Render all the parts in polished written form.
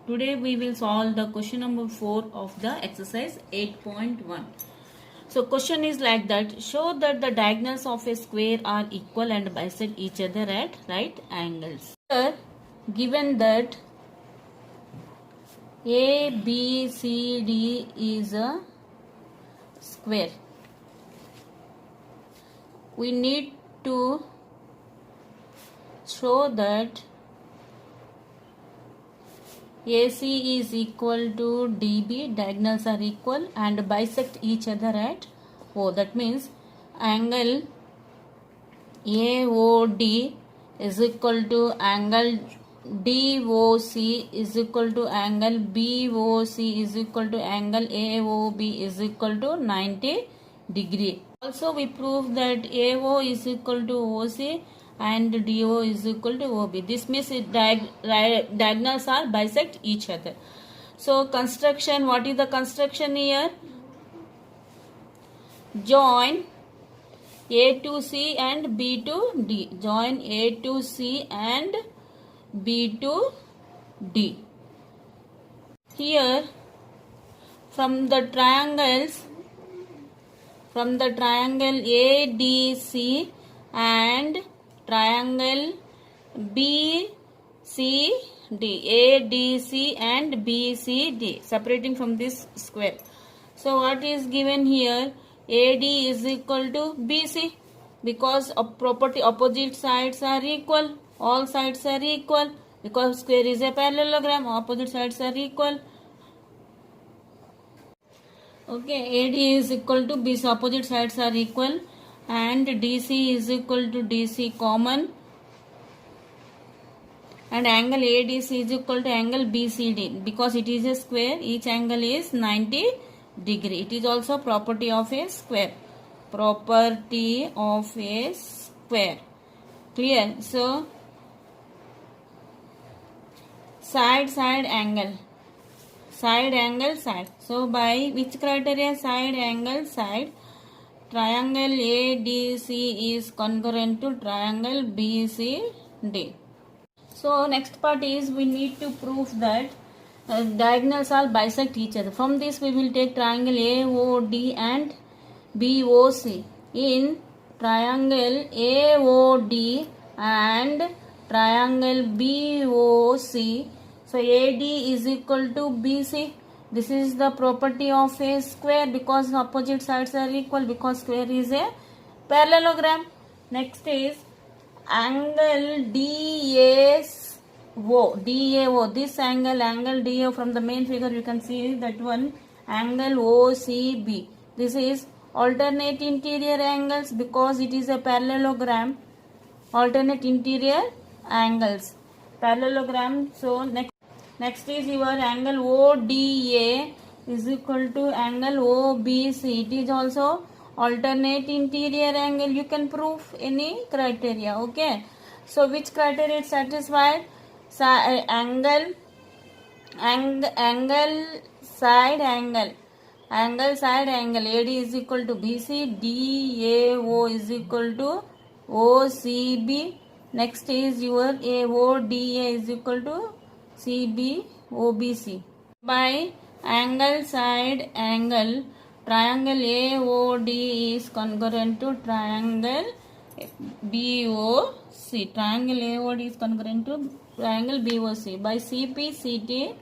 Today we will solve the question number 4 of the exercise 8.1. So question is like that. Show that the diagonals of a square are equal and bisect each other at right angles. Here given that A, B, C, D is a square. We need to show that AC is equal to DB, diagonals are equal and bisect each other at O. That means angle AOD is equal to angle DOC is equal to angle BOC is equal to angle AOB is equal to 90 degree. Also we prove that AO is equal to OC and DO is equal to OB. This means diagonals are bisect each other. So construction, what is the construction here? Join A to C and B to D. Join A to C and B to D. Here from the triangle ADC and triangle BCD, ADC and BCD, separating from this square. So what is given here? AD is equal to BC because of property opposite sides are equal. All sides are equal because square is a parallelogram. Opposite sides are equal. Okay, AD is equal to BC. Opposite sides are equal. And DC is equal to DC common, and angle ADC is equal to angle BCD because it is a square. Each angle is 90 degree. It is also property of a square. Property of a square. Clear? So side angle. So by which criteria? Side angle side. Triangle ADC is congruent to triangle BCD. So next part is we need to prove that diagonals all bisect each other. From this we will take triangle AOD and BOC. In triangle AOD and triangle BOC, so AD is equal to BC. This is the property of a square because opposite sides are equal because square is a parallelogram. Next is angle DAO. This angle DAO, from the main figure you can see that one, angle OCB. This is alternate interior angles because it is a parallelogram. Alternate interior angles. Parallelogram. So next is your angle ODA is equal to angle OBC. It is also alternate interior angle. You can prove any criteria. Okay. So which criteria is satisfied? Angle side angle. Angle side angle. AD is equal to BC. DAO is equal to OCB. Next is your AODA is equal to CBOBC. By angle side angle, triangle AOD is congruent to triangle BOC. Triangle AOD is congruent to triangle BOC. By CPCT,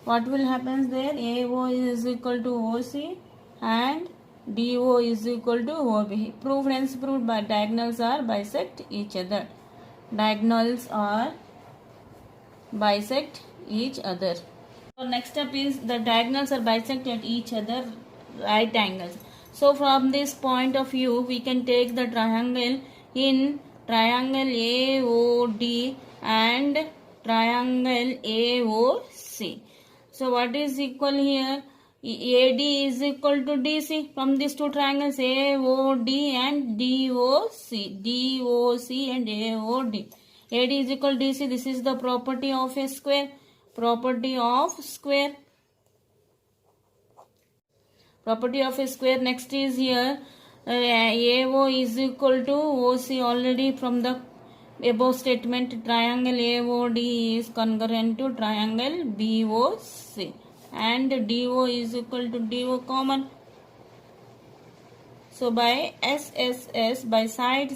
what will happen there? AO is equal to OC and DO is equal to OB. Proved, hence proved by diagonals are bisect each other. Diagonals are bisect each other. So next step is the diagonals are bisect at each other right angles. So from this point of view we can take the triangle in triangle AOD and triangle AOC. So what is equal here? AD is equal to DC. From these two triangles AOD and DOC and AOD. AD is equal to DC. This is the property of a square. Property of square. Property of a square. Next is here AO is equal to OC. Already from the above statement triangle AOD is congruent to triangle BOC and DO is equal to DO common. So by SSS, by side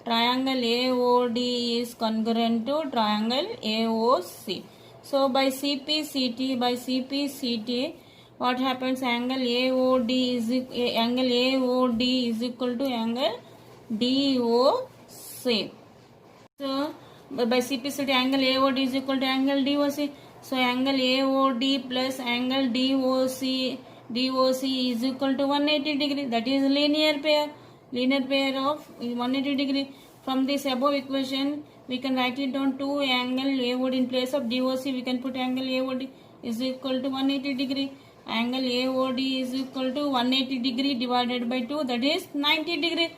triangle AOD is congruent to triangle AOC. So by CPCT, what happens? Angle AOD is equal to angle DOC. So by CPCT, angle AOD is equal to angle DOC. So angle AOD plus angle DOC is equal to 180 degree. That is linear pair of 180 degree. From this above equation, we can write it down 2 angle AOD in place of DOC. We can put angle AOD is equal to 180 degree. Angle AOD is equal to 180 degree divided by 2, that is 90 degree.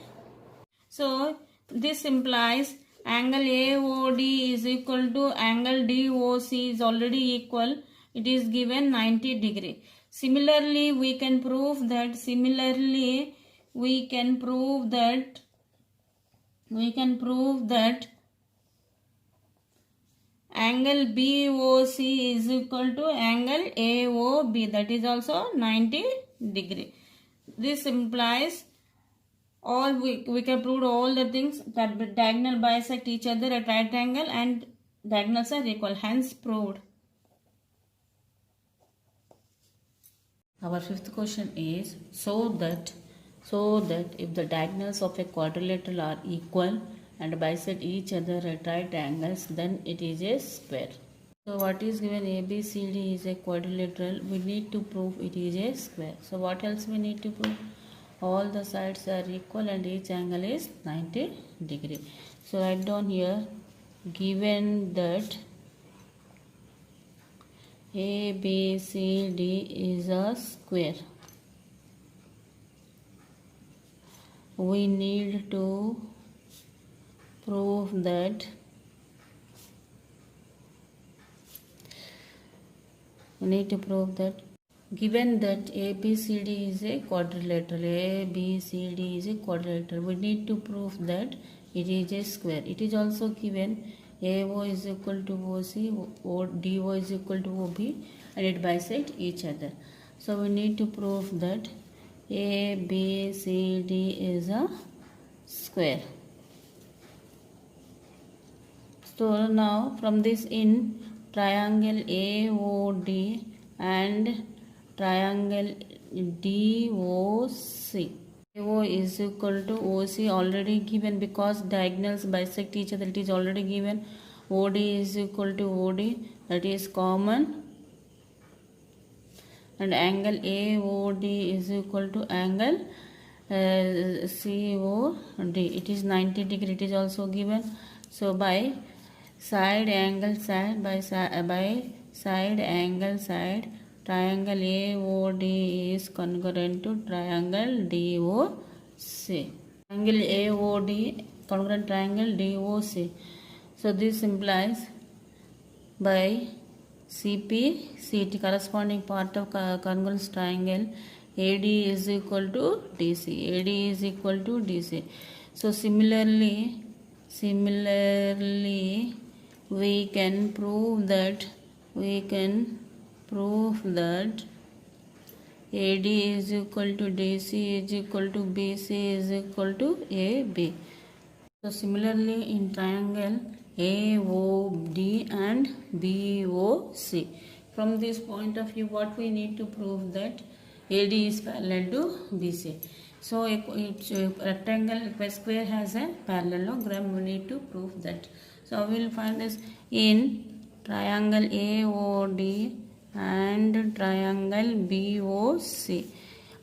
So this implies angle AOD is equal to angle DOC is already equal. It is given 90 degree. Similarly, we can prove that angle BOC is equal to angle AOB, that is also 90 degree. This implies we can prove all the things that diagonal bisect each other at right angle and diagonals are equal, hence proved. Our fifth question is so that if the diagonals of a quadrilateral are equal and bisect each other at right angles, then it is a square. So what is given? ABCD is a quadrilateral. We need to prove it is a square. So what else we need to prove? All the sides are equal and each angle is 90 degree. So write down here, given that ABCD is a square, we need to prove that given that ABCD is a quadrilateral, we need to prove that it is a square. It is also given AO is equal to OC, DO is equal to OB, and it bisect each other. So we need to prove that ABCD is a square. So now from this, in triangle AOD and triangle DOC, AO is equal to OC already given because diagonals bisect each other, it is already given. OD is equal to OD, that is common, and angle AOD is equal to angle COD, it is 90 degree, it is also given. So by side angle side, triangle AOD is congruent to triangle DOC. Triangle AOD congruent triangle DOC. So this implies by CPCT, corresponding part of congruence triangle, AD is equal to DC. AD is equal to DC. So similarly we can prove that AD is equal to DC is equal to BC is equal to AB. So similarly in triangle AOD and BOC, from this point of view, what we need to prove that AD is parallel to BC. So a rectangle, a square has a parallelogram, we need to prove that. So we will find this in triangle AOD and triangle BOC.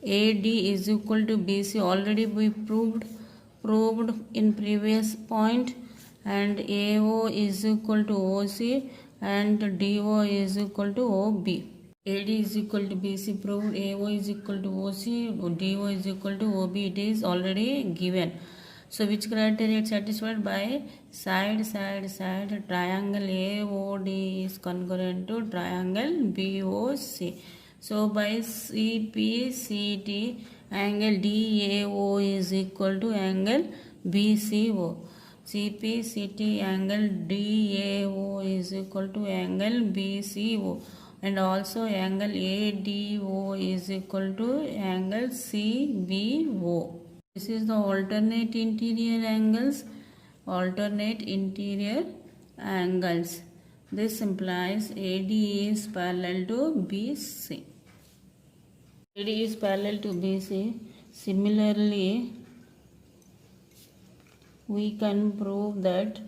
AD is equal to BC, already we proved in previous point, and AO is equal to OC and DO is equal to OB. AD is equal to BC proved, AO is equal to OC, DO is equal to OB, it is already given. So which criteria is satisfied? By side triangle AOD is congruent to triangle BOC. So by CPCT, angle DAO is equal to angle BCO. CPCT angle DAO is equal to angle BCO, and also angle ADO is equal to angle CBO. This is the alternate interior angles. This implies AD is parallel to BC. AD is parallel to BC. Similarly, we can prove that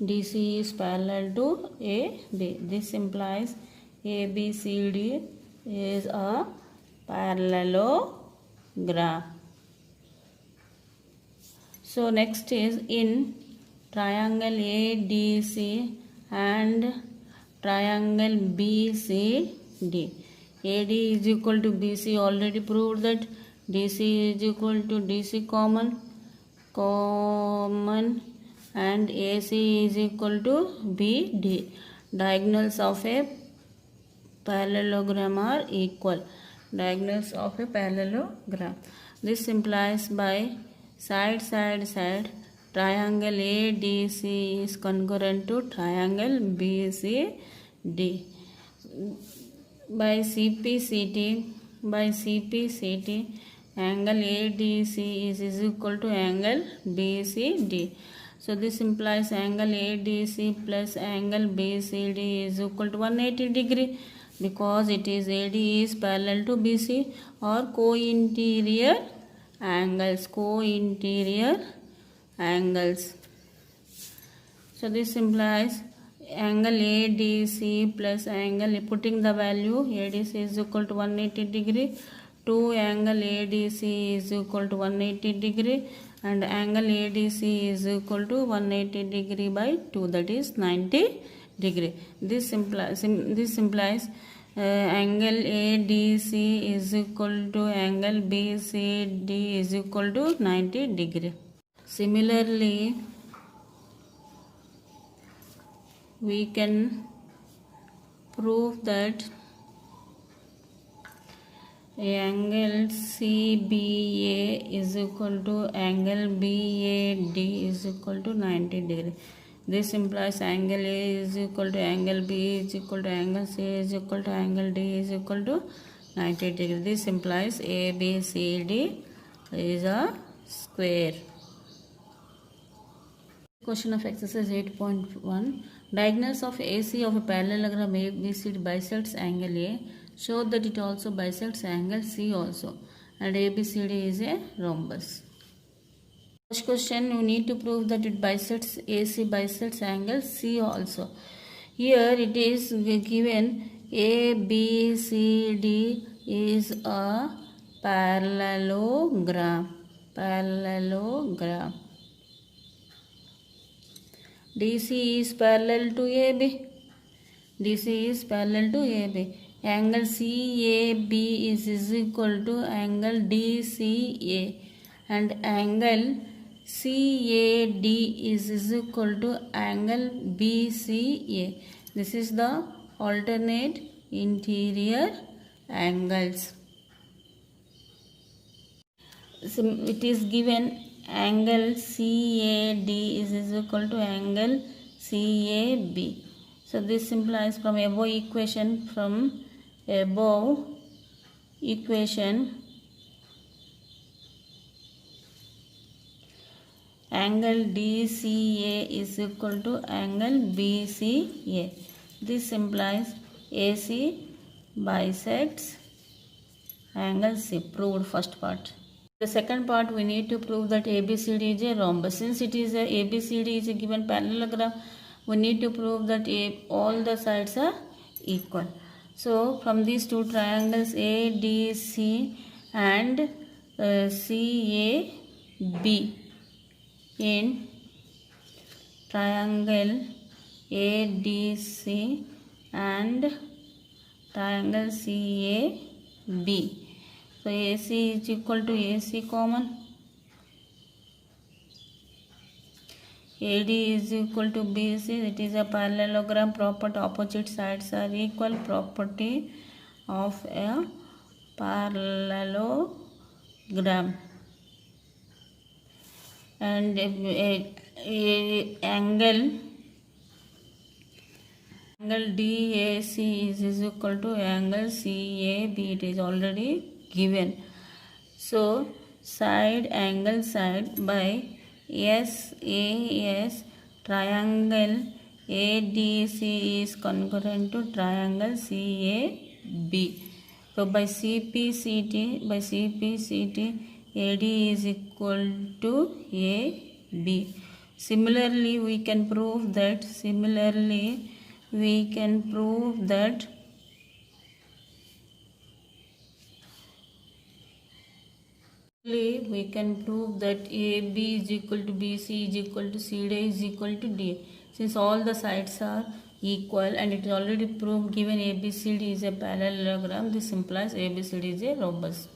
DC is parallel to AB. This implies ABCD is a parallelogram. So next is in triangle ADC and triangle BCD. AD is equal to BC, already proved that. DC is equal to DC common, and AC is equal to BD. Diagonals of a parallelogram are equal. Diagonals of a parallelogram. This implies by side triangle ADC is congruent to triangle BCD. By CPCT, angle ADC is equal to angle BCD. So this implies angle ADC plus angle BCD is equal to 180 degree, because it is AD is parallel to BC, or co-interior angles. So this implies angle ADC plus angle, putting the value ADC is equal to 180 degree, 2 angle ADC is equal to 180 degree, and angle ADC is equal to 180 degree by 2, that is 90 degree. This implies angle ADC is equal to angle BCD is equal to 90 degree. Similarly, we can prove that angle CBA is equal to angle BAD is equal to 90 degree. This implies angle A is equal to angle B is equal to angle C is equal to angle D is equal to 90 degree. This implies ABCD is a square. Question of exercise 8.1. Diagonals of AC of a parallelogram ABCD bisects angle A. Show that it also bisects angle C also, and ABCD is a rhombus. First question, you need to prove that it bisects AC bisects angle C also. Here it is given ABCD is a parallelogram. DC is parallel to AB. Angle CAB is equal to angle DCA, and angle CAD is equal to angle BCA. This is the alternate interior angles. So it is given angle CAD is equal to angle CAB. So this implies from above equation, angle DCA is equal to angle BCA. This implies AC bisects angle C. Proved first part. The second part, we need to prove that ABCD is a rhombus. Since it is ABCD is a given parallelogram, we need to prove that all the sides are equal. So from these two triangles ADC and CAB, in triangle ADC and triangle CAB, so AC is equal to AC common, AD is equal to BC. It is a parallelogram. Property, opposite sides are equal. Property of a parallelogram. and angle DAC is equal to angle CAB. It is already given. So side angle side by SAS, triangle ADC is congruent to triangle CAB. So by CPCT AD is equal to AB. Similarly, we can prove that AB is equal to BC is equal to CD is equal to DA. Since all the sides are equal and it is already proved given ABCD is a parallelogram, this implies ABCD is a rhombus.